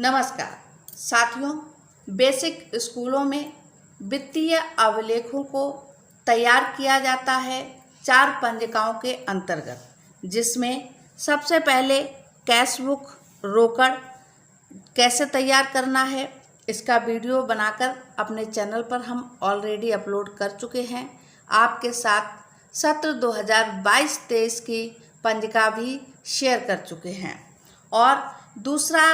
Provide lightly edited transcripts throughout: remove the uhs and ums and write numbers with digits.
नमस्कार साथियों, बेसिक स्कूलों में वित्तीय अभिलेखों को तैयार किया जाता है 4 पंजिकाओं के अंतर्गत, जिसमें सबसे पहले कैश बुक रोकड़ कैसे तैयार करना है, इसका वीडियो बनाकर अपने चैनल पर हम ऑलरेडी अपलोड कर चुके हैं। आपके साथ सत्र 2022-23 की पंजिका भी शेयर कर चुके हैं। और दूसरा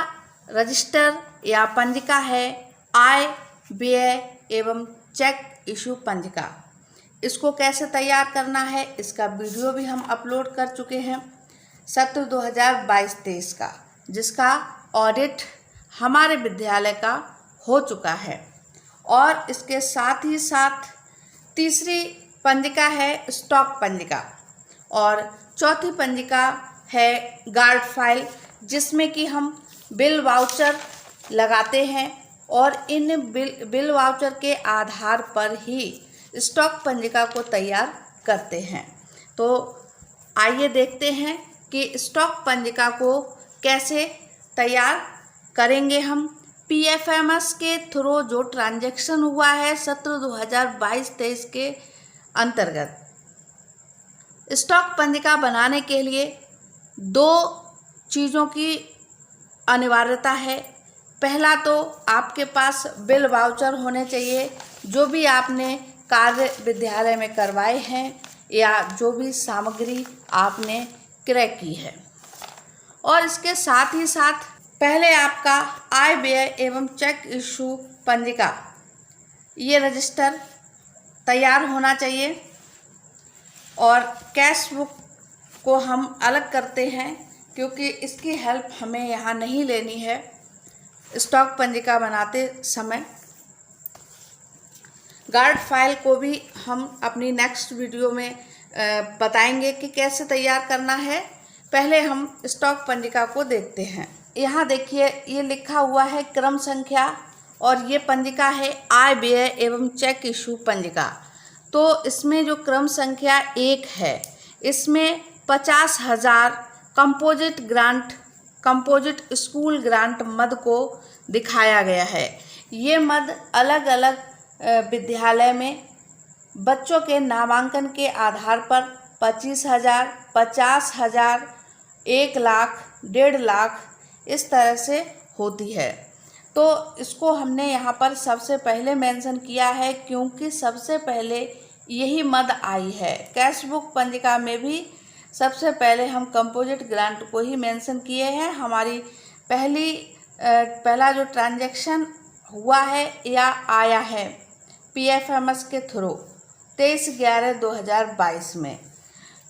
रजिस्टर या पंजिका है आय व्यय एवं चेक इशू पंजिका। इसको कैसे तैयार करना है, इसका वीडियो भी हम अपलोड कर चुके हैं सत्र 2022-23 का, जिसका ऑडिट हमारे विद्यालय का हो चुका है। और इसके साथ ही साथ तीसरी पंजिका है स्टॉक पंजिका और चौथी पंजिका है गार्ड फाइल, जिसमें कि हम बिल वाउचर लगाते हैं और इन बिल वाउचर के आधार पर ही स्टॉक पंजिका को तैयार करते हैं। तो आइए देखते हैं कि स्टॉक पंजिका को कैसे तैयार करेंगे हम। पीएफएमएस के थ्रू जो ट्रांजैक्शन हुआ है सत्र 2022-23 के अंतर्गत, स्टॉक पंजिका बनाने के लिए 2 चीज़ों की अनिवार्यता है। पहला तो आपके पास बिल वाउचर होने चाहिए, जो भी आपने कार्य विद्यालय में करवाए हैं या जो भी सामग्री आपने क्रय की है। और इसके साथ ही साथ पहले आपका आय व्यय एवं चेक इशू पंजिका, ये रजिस्टर तैयार होना चाहिए। और कैश बुक को हम अलग करते हैं, क्योंकि इसकी हेल्प हमें यहाँ नहीं लेनी है स्टॉक पंजिका बनाते समय। गार्ड फाइल को भी हम अपनी नेक्स्ट वीडियो में बताएंगे कि कैसे तैयार करना है। पहले हम स्टॉक पंजिका को देखते हैं। यहाँ देखिए, ये लिखा हुआ है क्रम संख्या और ये पंजिका है आय व्यय एवं चेक इशू पंजिका। तो इसमें जो क्रम संख्या 1 है, इसमें 50,000 कंपोजिट स्कूल ग्रांट मद को दिखाया गया है। ये मद अलग अलग विद्यालय में बच्चों के नामांकन के आधार पर 25,000, 50,000, 1 लाख, 1.5 लाख इस तरह से होती है। तो इसको हमने यहाँ पर सबसे पहले मेंशन किया है, क्योंकि सबसे पहले यही मद आई है। कैश बुक पंजिका में भी सबसे पहले हम कंपोजिट ग्रांट को ही मेंशन किए हैं। हमारी पहला जो ट्रांजैक्शन हुआ है या आया है पीएफएमएस के थ्रू 23/11/2022 में,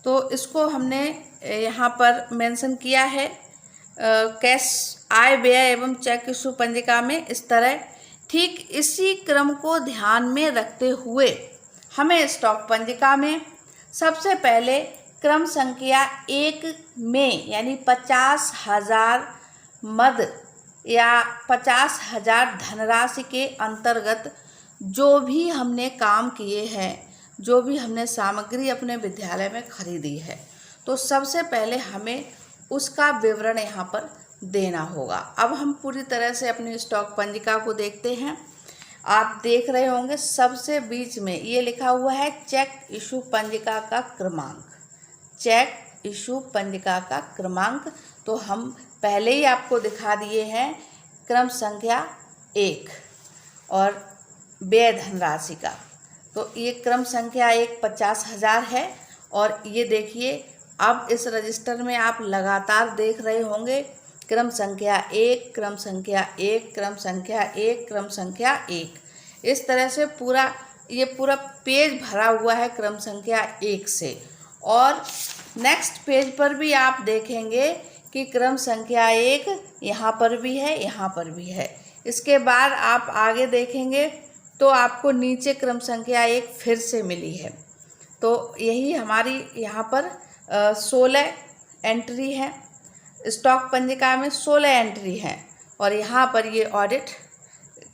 तो इसको हमने यहाँ पर मेंशन किया है कैश आय व्यय एवं चेक इशू पंजिका में इस तरह। ठीक इसी क्रम को ध्यान में रखते हुए हमें स्टॉक पंजिका में सबसे पहले क्रम संख्या 1 में यानी 50,000 मद या 50,000 धनराशि के अंतर्गत जो भी हमने काम किए हैं, जो भी हमने सामग्री अपने विद्यालय में खरीदी है, तो सबसे पहले हमें उसका विवरण यहाँ पर देना होगा। अब हम पूरी तरह से अपनी स्टॉक पंजिका को देखते हैं। आप देख रहे होंगे सबसे बीच में ये लिखा हुआ है चेक इशू पंजिका का क्रमांक। चेक इशू पंजिका का क्रमांक तो हम पहले ही आपको दिखा दिए हैं, क्रम संख्या 1 और व्यय धनराशि का। तो ये क्रम संख्या 1 50,000 है। और ये देखिए, अब इस रजिस्टर में आप लगातार देख रहे होंगे क्रम संख्या 1, क्रम संख्या 1, क्रम संख्या 1, क्रम संख्या 1, इस तरह से ये पूरा पेज भरा हुआ है क्रम संख्या 1 से। और नेक्स्ट पेज पर भी आप देखेंगे कि क्रम संख्या 1 यहाँ पर भी है, यहाँ पर भी है। इसके बाद आप आगे देखेंगे तो आपको नीचे क्रम संख्या 1 फिर से मिली है। तो यही हमारी यहाँ पर 16 एंट्री है। स्टॉक पंजिका में 16 एंट्री है और यहाँ पर ये ऑडिट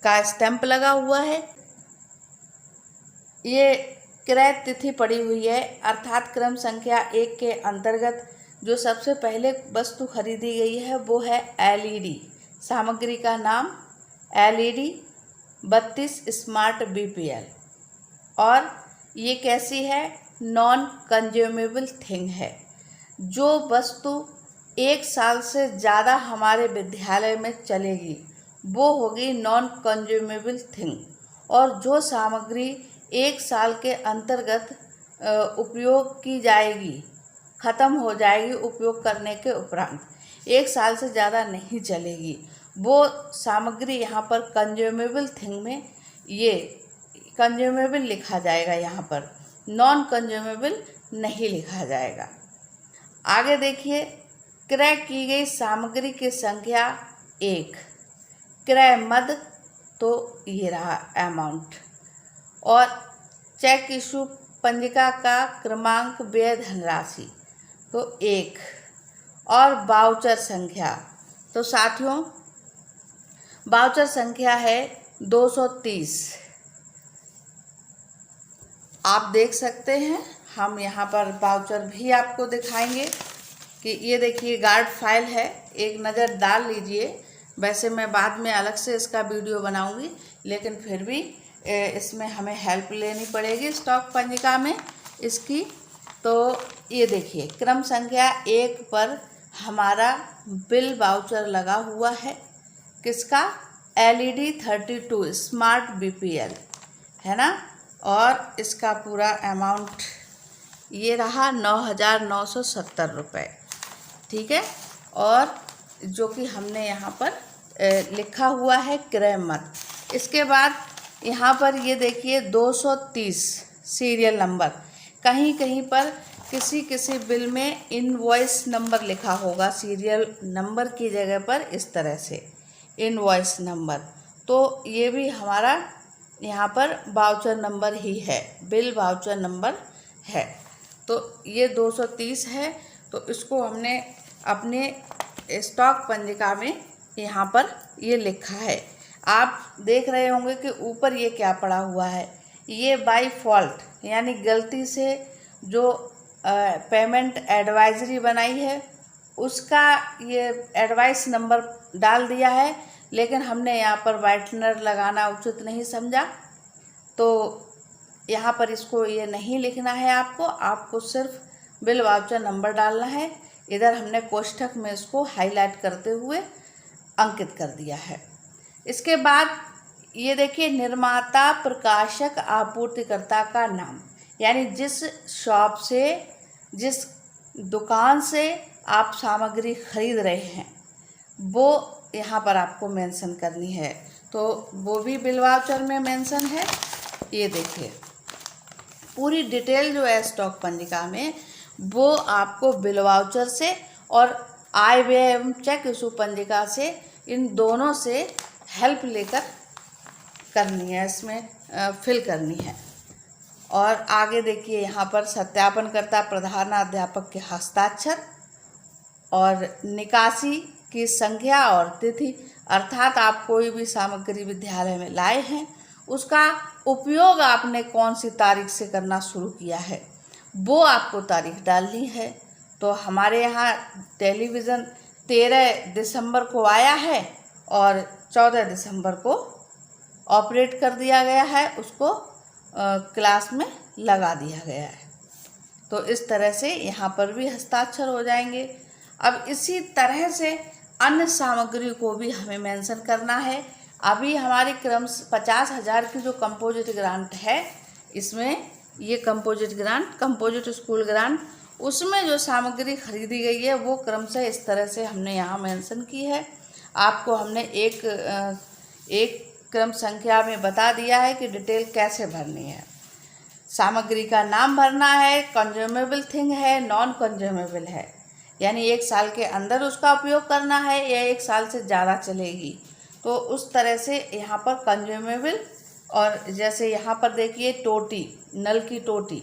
का स्टैंप लगा हुआ है। ये क्रय तिथि पड़ी हुई है, अर्थात क्रम संख्या 1 के अंतर्गत जो सबसे पहले वस्तु खरीदी गई है वो है एलईडी सामग्री का नाम LED 32 स्मार्ट BPL। और ये कैसी है? नॉन कंज्यूमेबल थिंग है। जो वस्तु 1 साल से ज़्यादा हमारे विद्यालय में चलेगी वो होगी नॉन कंज्यूमेबल थिंग। और जो सामग्री 1 साल के अंतर्गत उपयोग की जाएगी, ख़त्म हो जाएगी उपयोग करने के उपरांत, 1 साल से ज़्यादा नहीं चलेगी, वो सामग्री यहाँ पर कंज्यूमेबल थिंग में ये कंज्यूमेबल लिखा जाएगा, यहाँ पर नॉन कंज्यूमेबल नहीं लिखा जाएगा। आगे देखिए, क्रय की गई सामग्री की संख्या 1, क्रय मद तो ये रहा अमाउंट, और चेक इशू पंजिका का क्रमांक व्यय धनराशि तो 1, और वाउचर संख्या तो साथियों वाउचर संख्या है 230। आप देख सकते हैं, हम यहाँ पर वाउचर भी आपको दिखाएंगे कि ये देखिए गार्ड फाइल है, एक नज़र डाल लीजिए। वैसे मैं बाद में अलग से इसका वीडियो बनाऊंगी, लेकिन फिर भी इसमें हमें हेल्प लेनी पड़ेगी स्टॉक पंजिका में इसकी। तो ये देखिए क्रम संख्या 1 पर हमारा बिल वाउचर लगा हुआ है, किसका? LED 32 स्मार्ट BPL है ना। और इसका पूरा अमाउंट ये रहा 9,970 रुपये, ठीक है। और जो कि हमने यहाँ पर लिखा हुआ है क्रय मद। इसके बाद यहाँ पर ये देखिए 230 सीरियल नंबर, कहीं कहीं पर किसी किसी बिल में इनवॉइस नंबर लिखा होगा, सीरियल नंबर की जगह पर इस तरह से इनवॉइस नंबर, तो ये भी हमारा यहाँ पर वाउचर नंबर ही है, बिल वाउचर नंबर है। तो ये 230 है, तो इसको हमने अपने स्टॉक पंजिका में यहाँ पर ये लिखा है। आप देख रहे होंगे कि ऊपर ये क्या पड़ा हुआ है, ये बाय फॉल्ट यानी गलती से जो पेमेंट एडवाइजरी बनाई है उसका ये एडवाइस नंबर डाल दिया है, लेकिन हमने यहाँ पर वाइटनर लगाना उचित नहीं समझा, तो यहाँ पर इसको ये नहीं लिखना है। आपको सिर्फ बिल वाउचर नंबर डालना है। इधर हमने कोष्ठक में इसको हाईलाइट करते हुए अंकित कर दिया है। इसके बाद ये देखिए निर्माता, प्रकाशक, आपूर्तिकर्ता का नाम, यानी जिस शॉप से, जिस दुकान से आप सामग्री खरीद रहे हैं वो यहाँ पर आपको मेंशन करनी है, तो वो भी बिल वाउचर में मेंशन है। ये देखिए पूरी डिटेल जो है स्टॉक पंजिका में वो आपको बिल वाउचर से और आय व्यय एवं चेक इशू पंजिका से, इन दोनों से हेल्प लेकर करनी है, इसमें फिल करनी है। और आगे देखिए यहाँ पर सत्यापनकर्ता प्रधानाध्यापक के हस्ताक्षर और निकासी की संख्या और तिथि, अर्थात आप कोई भी सामग्री विद्यालय में लाए हैं उसका उपयोग आपने कौन सी तारीख से करना शुरू किया है वो आपको तारीख डालनी है। तो हमारे यहाँ टेलीविज़न 13 दिसंबर को आया है और 14 दिसंबर को ऑपरेट कर दिया गया है, उसको क्लास में लगा दिया गया है। तो इस तरह से यहाँ पर भी हस्ताक्षर हो जाएंगे। अब इसी तरह से अन्य सामग्री को भी हमें मेंशन करना है। अभी हमारी क्रम 50,000 की जो कंपोजिट ग्रांट है, इसमें ये कंपोजिट स्कूल ग्रांट, उसमें जो सामग्री खरीदी गई है वो क्रमशः इस तरह से हमने यहाँ मेंशन की है। आपको हमने एक क्रम संख्या में बता दिया है कि डिटेल कैसे भरनी है। सामग्री का नाम भरना है, कंज्यूमेबल थिंग है, नॉन कंज्यूमेबल है, यानी 1 साल के अंदर उसका उपयोग करना है या 1 साल से ज़्यादा चलेगी, तो उस तरह से यहाँ पर कंज्यूमेबल। और जैसे यहाँ पर देखिए टोटी, नल की टोटी,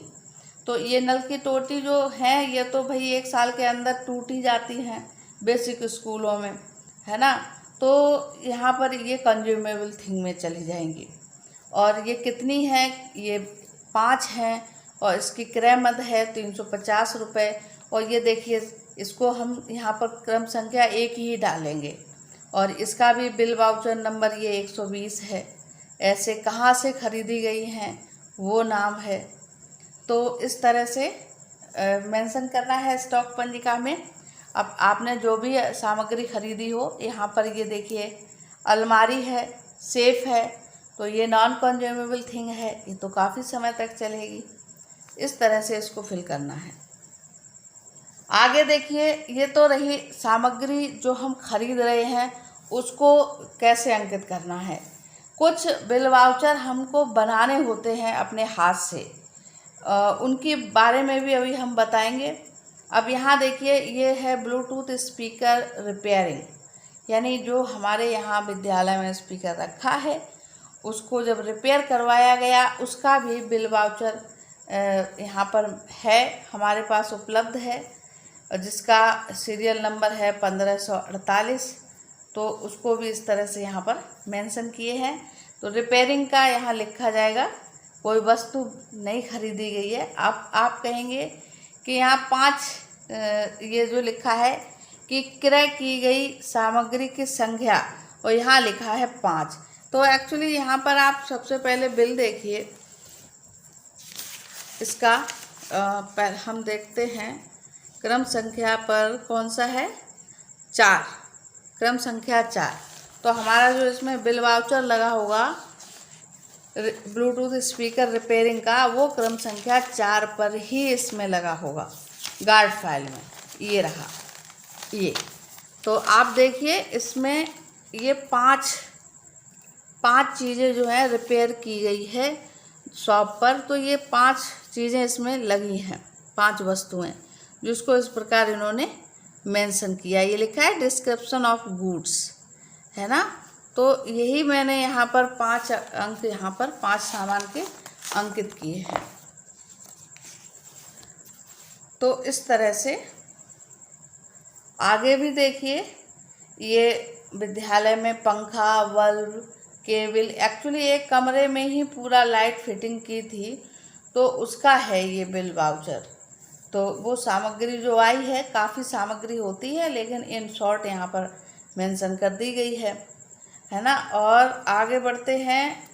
तो ये नल की टोटी जो है ये तो भाई 1 साल के अंदर टूटी जाती हैं बेसिक स्कूलों में, है ना। तो यहाँ पर ये कंज्यूमेबल थिंग में चली जाएंगी। और ये कितनी है? ये 5 हैं और इसकी क्रय मद है 350 रुपये। और ये देखिए इसको हम यहाँ पर क्रम संख्या 1 ही डालेंगे और इसका भी बिल वाउचर नंबर ये 120 है। ऐसे कहाँ से खरीदी गई हैं वो नाम है। तो इस तरह से मेंशन करना है स्टॉक पंजिका में। अब आपने जो भी सामग्री खरीदी हो, यहाँ पर ये देखिए अलमारी है, सेफ है, तो ये नॉन कंज्यूमेबल थिंग है, ये तो काफ़ी समय तक चलेगी। इस तरह से इसको फिल करना है। आगे देखिए, ये तो रही सामग्री जो हम खरीद रहे हैं उसको कैसे अंकित करना है। कुछ बिल वाउचर हमको बनाने होते हैं अपने हाथ से, उनके बारे में भी अभी हम बताएंगे। अब यहाँ देखिए, ये है ब्लूटूथ स्पीकर रिपेयरिंग, यानी जो हमारे यहाँ विद्यालय में स्पीकर रखा है उसको जब रिपेयर करवाया गया उसका भी बिल वाउचर यहाँ पर है, हमारे पास उपलब्ध है, जिसका सीरियल नंबर है 1548। तो उसको भी इस तरह से यहाँ पर मेंशन किए हैं। तो रिपेयरिंग का यहाँ लिखा जाएगा, कोई वस्तु नहीं खरीदी गई है। आप कहेंगे कि यहाँ 5 ये जो लिखा है कि क्रय की गई सामग्री की संख्या, और यहाँ लिखा है 5। तो एक्चुअली यहाँ पर आप सबसे पहले बिल देखिए इसका। हम देखते हैं क्रम संख्या पर कौन सा है, 4, क्रम संख्या 4। तो हमारा जो इसमें बिल वाउचर लगा होगा ब्लूटूथ स्पीकर रिपेयरिंग का, वो क्रम संख्या 4 पर ही इसमें लगा होगा गार्ड फाइल में। ये रहा ये। तो आप देखिए इसमें ये 5 चीज़ें जो है रिपेयर की गई है शॉप पर। तो ये 5 चीज़ें इसमें लगी हैं, 5 वस्तुएं, जिसको इस प्रकार इन्होंने मेंशन किया। ये लिखा है डिस्क्रिप्शन ऑफ गुड्स, है ना। तो यही मैंने यहाँ पर 5 अंक, यहाँ पर 5 सामान के अंकित किए हैं। तो इस तरह से आगे भी देखिए, ये विद्यालय में पंखा, बल्ब, केबल, एक्चुअली एक कमरे में ही पूरा लाइट फिटिंग की थी, तो उसका है ये बिल वाउचर। तो वो सामग्री जो आई है, काफ़ी सामग्री होती है, लेकिन इन शॉर्ट यहाँ पर मेंशन कर दी गई है ना। और आगे बढ़ते हैं,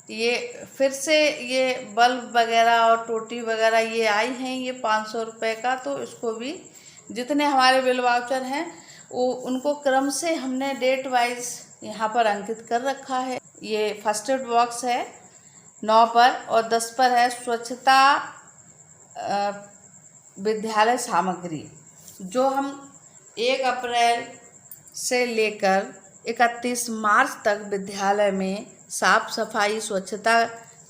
ये फिर से ये बल्ब वगैरह और टोटी वगैरह ये आई हैं, ये 500 रुपये का। तो इसको भी जितने हमारे बिल वाउचर हैं वो उनको क्रम से हमने डेट वाइज यहाँ पर अंकित कर रखा है। ये फर्स्ट एड बॉक्स है 9 पर, और 10 पर है स्वच्छता विद्यालय सामग्री, जो हम 1 अप्रैल से लेकर 31 मार्च तक विद्यालय में साफ सफाई स्वच्छता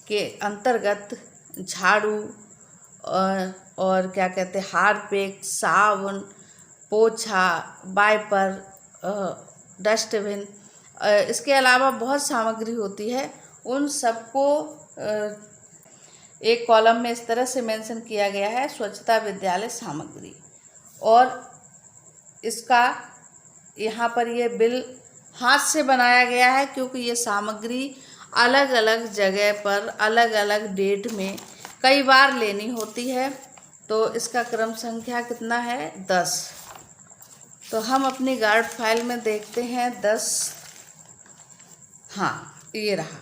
के अंतर्गत झाड़ू और क्या कहते हैं, हार्पिक, साबुन, पोछा, वाइपर, डस्टबिन, इसके अलावा बहुत सामग्री होती है। उन सबको एक कॉलम में इस तरह से मेंशन किया गया है, स्वच्छता विद्यालय सामग्री। और इसका यहाँ पर ये बिल हाथ से बनाया गया है, क्योंकि ये सामग्री अलग अलग जगह पर अलग अलग डेट में कई बार लेनी होती है। तो इसका क्रम संख्या कितना है, 10। तो हम अपनी गार्ड फाइल में देखते हैं 10। हाँ, ये रहा,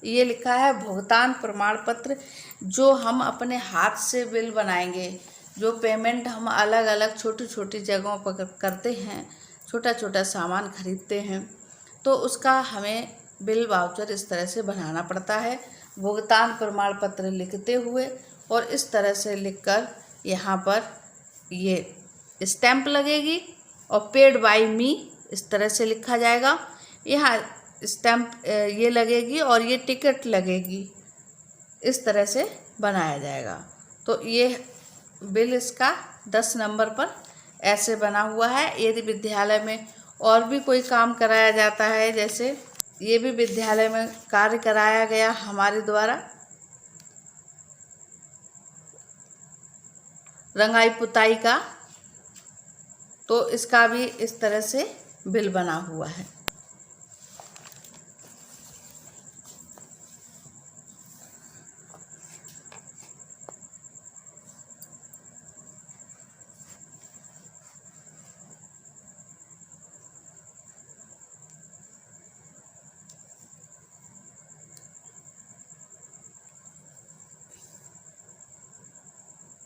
ये लिखा है भुगतान प्रमाण पत्र। जो हम अपने हाथ से बिल बनाएंगे, जो पेमेंट हम अलग अलग छोटी छोटी जगहों पर करते हैं, छोटा छोटा सामान खरीदते हैं, तो उसका हमें बिल वाउचर इस तरह से बनाना पड़ता है, भुगतान प्रमाण पत्र लिखते हुए। और इस तरह से लिखकर यहाँ पर ये स्टैंप लगेगी, और पेड बाय मी इस तरह से लिखा जाएगा। यहाँ स्टैंप ये लगेगी और ये टिकट लगेगी, इस तरह से बनाया जाएगा। तो ये बिल इसका 10 नंबर पर ऐसे बना हुआ है। यदि विद्यालय में और भी कोई काम कराया जाता है, जैसे ये भी विद्यालय में कार्य कराया गया हमारे द्वारा, रंगाई पुताई का, तो इसका भी इस तरह से बिल बना हुआ है।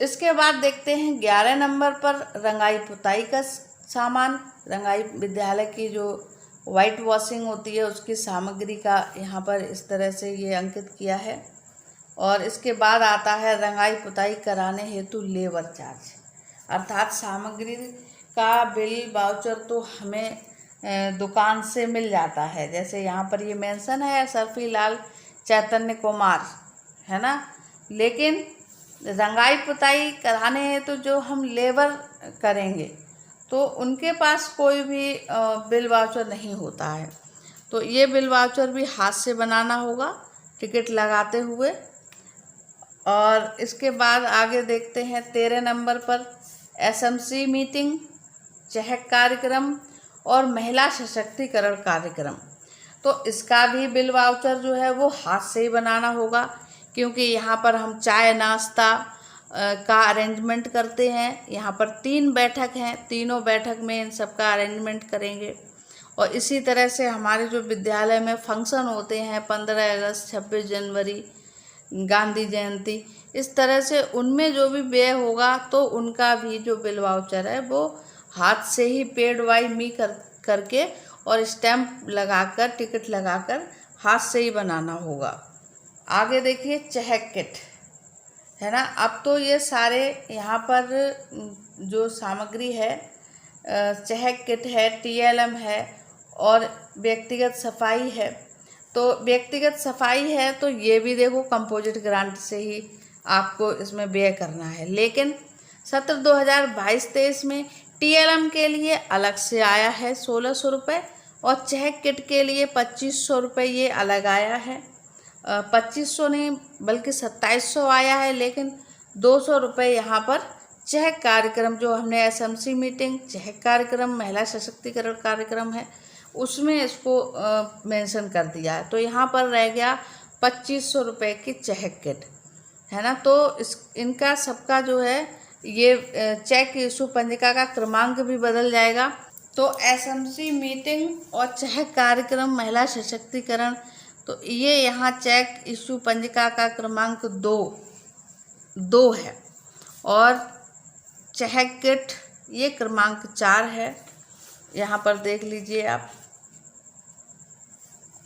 इसके बाद देखते हैं 11 नंबर पर रंगाई पुताई का सामान। रंगाई विद्यालय की जो वाइट वॉशिंग होती है उसकी सामग्री का यहाँ पर इस तरह से ये अंकित किया है। और इसके बाद आता है रंगाई पुताई कराने हेतु लेबर चार्ज, अर्थात सामग्री का बिल वाउचर तो हमें दुकान से मिल जाता है। जैसे यहाँ पर ये मेंशन है सर्फी लाल चैतन्य कुमार, है ना। लेकिन रंगाई पुताई कराने हेतु जो हम लेबर करेंगे तो उनके पास कोई भी बिल वाउचर नहीं होता है, तो ये बिल वाउचर भी हाथ से बनाना होगा टिकट लगाते हुए। और इसके बाद आगे देखते हैं 13 नंबर पर एसएमसी मीटिंग, चहक कार्यक्रम और महिला सशक्तिकरण कार्यक्रम। तो इसका भी बिल वाउचर जो है वो हाथ से ही बनाना होगा, क्योंकि यहाँ पर हम चाय नाश्ता का अरेंजमेंट करते हैं। यहाँ पर 3 बैठक हैं, तीनों बैठक में इन सब का अरेंजमेंट करेंगे। और इसी तरह से हमारे जो विद्यालय में फंक्शन होते हैं 15 अगस्त, 26 जनवरी, गांधी जयंती, इस तरह से उनमें जो भी व्यय होगा तो उनका भी जो बिल वाउचर है वो हाथ से ही पेड बाई मी करके और स्टैम्प लगाकर टिकट लगाकर हाथ से ही बनाना होगा। आगे देखिए चहक किट, है ना। अब तो ये सारे यहाँ पर जो सामग्री है, चहक किट है, टीएलएम है और व्यक्तिगत सफाई है। तो व्यक्तिगत सफाई है तो ये भी देखो कंपोजिट ग्रांट से ही आपको इसमें व्यय करना है। लेकिन सत्र 2022-23 में टीएलएम के लिए अलग से आया है 1600 रुपये और चहक किट के लिए 2500 रुपये ये अलग आया है। 2500 नहीं बल्कि 2700 आया है, लेकिन 200 रुपये यहाँ पर चहक कार्यक्रम जो हमने एसएमसी मीटिंग, चहक कार्यक्रम, महिला सशक्तिकरण कार्यक्रम है उसमें इसको मेंशन कर दिया है। तो यहाँ पर रह गया 2500 रुपये की चहक किट, है ना। तो इनका सबका जो है ये चेक इशू पंजिका का क्रमांक भी बदल जाएगा। तो एसएमसी मीटिंग और चहक कार्यक्रम, महिला सशक्तिकरण, तो ये यहाँ चेक इशू पंजिका का क्रमांक 2 है और चहक किट ये क्रमांक 4 है। यहाँ पर देख लीजिए आप,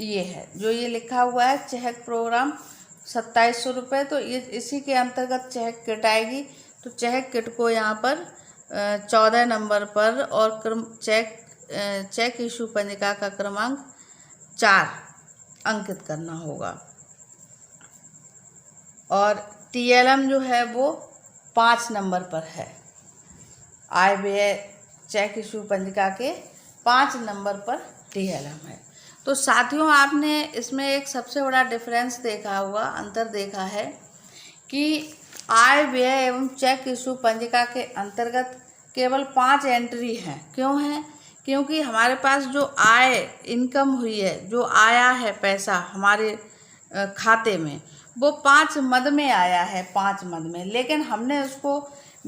ये है जो ये लिखा हुआ है चहक प्रोग्राम 2700 रुपये, तो ये इसी के अंतर्गत चहक किट आएगी। तो चहक किट को यहाँ पर 14 नंबर पर और चेक इशू पंजिका का क्रमांक 4 अंकित करना होगा। और टीएलएम जो है वो 5 नंबर पर है। आय व्यय चेक इशू पंजिका के 5 नंबर पर टीएलएम है। तो साथियों आपने इसमें एक सबसे बड़ा डिफरेंस देखा होगा, अंतर देखा है कि आय व्यय एवं चेक इशू पंजिका के अंतर्गत केवल 5 एंट्री हैं। क्यों हैं? क्योंकि हमारे पास जो आय इनकम हुई है, जो आया है पैसा हमारे खाते में, वो 5 मद में आया है, 5 मद में। लेकिन हमने उसको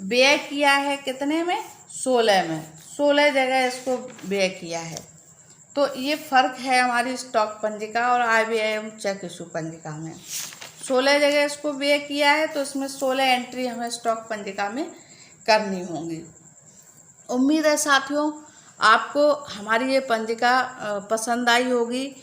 व्यय किया है कितने में? 16 में, 16 जगह इसको व्यय किया है। तो ये फ़र्क है हमारी स्टॉक पंजिका और आय व्यय एवं चेक इशू पंजिका में। 16 जगह इसको व्यय किया है तो इसमें 16 एंट्री हमें स्टॉक पंजिका में करनी होंगी। उम्मीद है साथियों आपको हमारी ये पंजिका पसंद आई होगी।